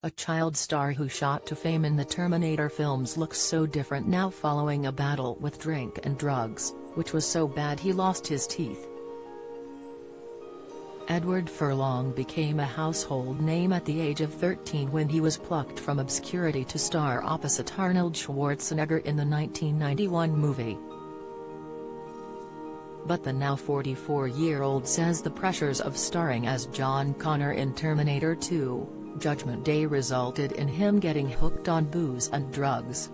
A child star who shot to fame in the Terminator films looks so different now following a battle with drink and drugs, which was so bad he lost his teeth. Edward Furlong became a household name at the age of 13 when he was plucked from obscurity to star opposite Arnold Schwarzenegger in the 1991 movie. But the now 44-year-old says the pressures of starring as John Connor in Terminator 2, Judgment Day resulted in him getting hooked on booze and drugs.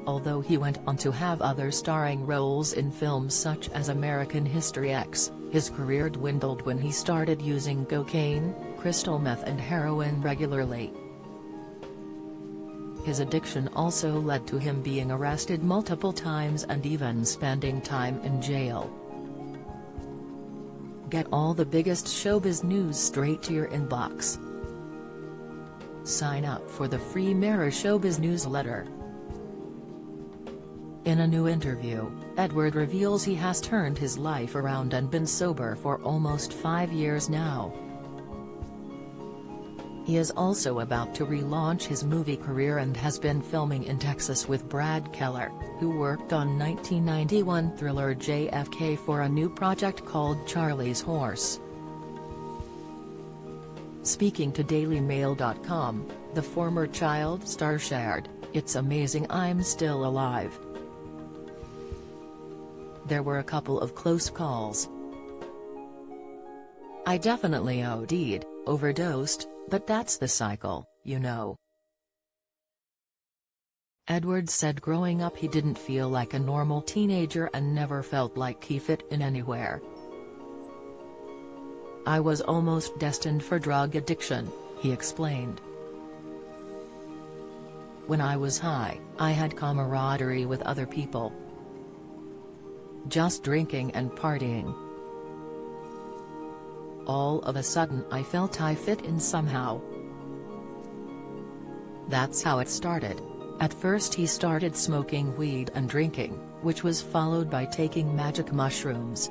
Although he went on to have other starring roles in films such as American History X, his career dwindled when he started using cocaine, crystal meth and heroin regularly. His addiction also led to him being arrested multiple times and even spending time in jail. Get all the biggest showbiz news straight to your inbox. Sign up for the free Mirror Showbiz newsletter. In a new interview, Edward reveals he has turned his life around and been sober for almost 5 years now. He is also about to relaunch his movie career and has been filming in Texas with Brad Keller, who worked on 1991 thriller JFK for a new project called Charlie's Horse. Speaking to DailyMail.com, the former child star shared, "It's amazing I'm still alive. There were a couple of close calls. I definitely OD'd, overdosed, but that's the cycle, you know." Edward said growing up he didn't feel like a normal teenager and never felt like he fit in anywhere. "I was almost destined for drug addiction," he explained. "When I was high, I had camaraderie with other people. Just drinking and partying. All of a sudden I felt I fit in somehow. That's how it started." At first he started smoking weed and drinking, which was followed by taking magic mushrooms.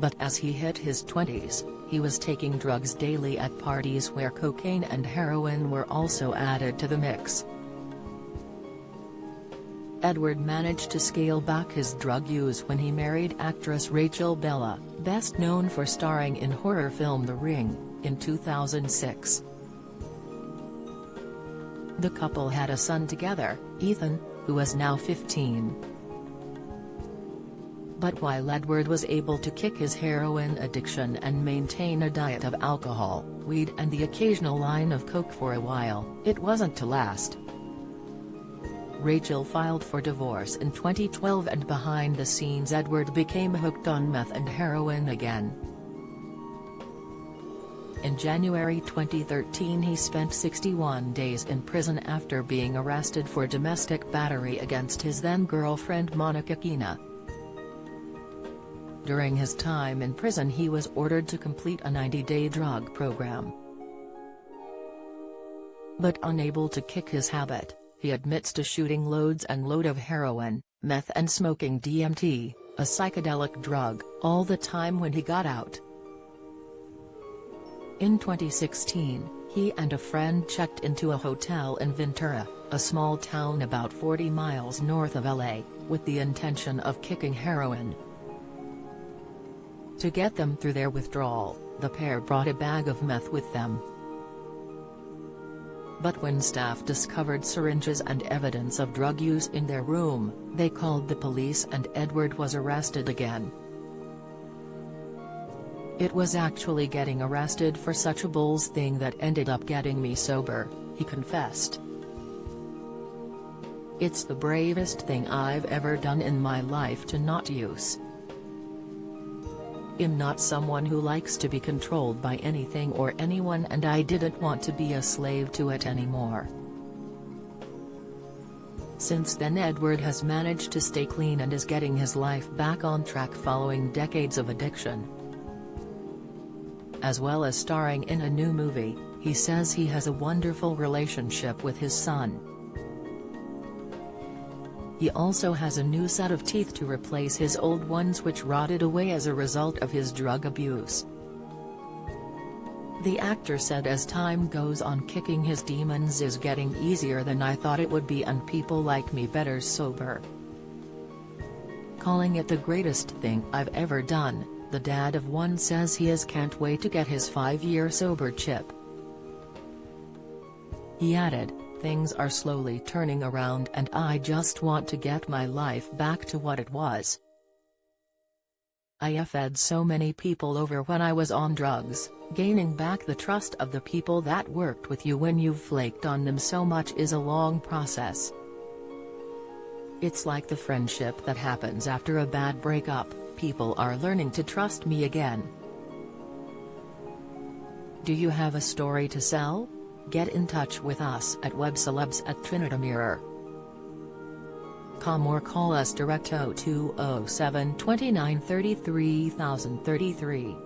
But as he hit his 20s, he was taking drugs daily at parties where cocaine and heroin were also added to the mix. Edward managed to scale back his drug use when he married actress Rachel Bella, best known for starring in horror film The Ring, in 2006. The couple had a son together, Ethan, who is now 15. But while Edward was able to kick his heroin addiction and maintain a diet of alcohol, weed and the occasional line of coke for a while, it wasn't to last. Rachel filed for divorce in 2012 and behind the scenes Edward became hooked on meth and heroin again. In January 2013 he spent 61 days in prison after being arrested for domestic battery against his then-girlfriend Monica Kina. During his time in prison he was ordered to complete a 90-day drug program. But unable to kick his habit, he admits to shooting loads and load of heroin, meth and smoking DMT, a psychedelic drug, all the time when he got out. In 2016, he and a friend checked into a hotel in Ventura, a small town about 40 miles north of LA, with the intention of kicking heroin. To get them through their withdrawal, the pair brought a bag of meth with them. But when staff discovered syringes and evidence of drug use in their room, they called the police and Edward was arrested again. "It was actually getting arrested for such a bulls thing that ended up getting me sober," he confessed. "It's the bravest thing I've ever done in my life to not use. I'm not someone who likes to be controlled by anything or anyone and I didn't want to be a slave to it anymore." Since then Edward has managed to stay clean and is getting his life back on track following decades of addiction. As well as starring in a new movie, he says he has a wonderful relationship with his son. He also has a new set of teeth to replace his old ones which rotted away as a result of his drug abuse. The actor said, as time goes on, kicking his demons is getting easier than I thought it would be, and people like me better sober. Calling it the greatest thing I've ever done, the dad of one says he can't wait to get his 5-year sober chip. He added, "Things are slowly turning around and I just want to get my life back to what it was. I fed so many people over when I was on drugs. Gaining back the trust of the people that worked with you when you've flaked on them so much is a long process. It's like the friendship that happens after a bad breakup. People are learning to trust me again. Do you have a story to sell? Get in touch with us at webcelebs@trinitymirror.com or call us direct 0207 29 33 033.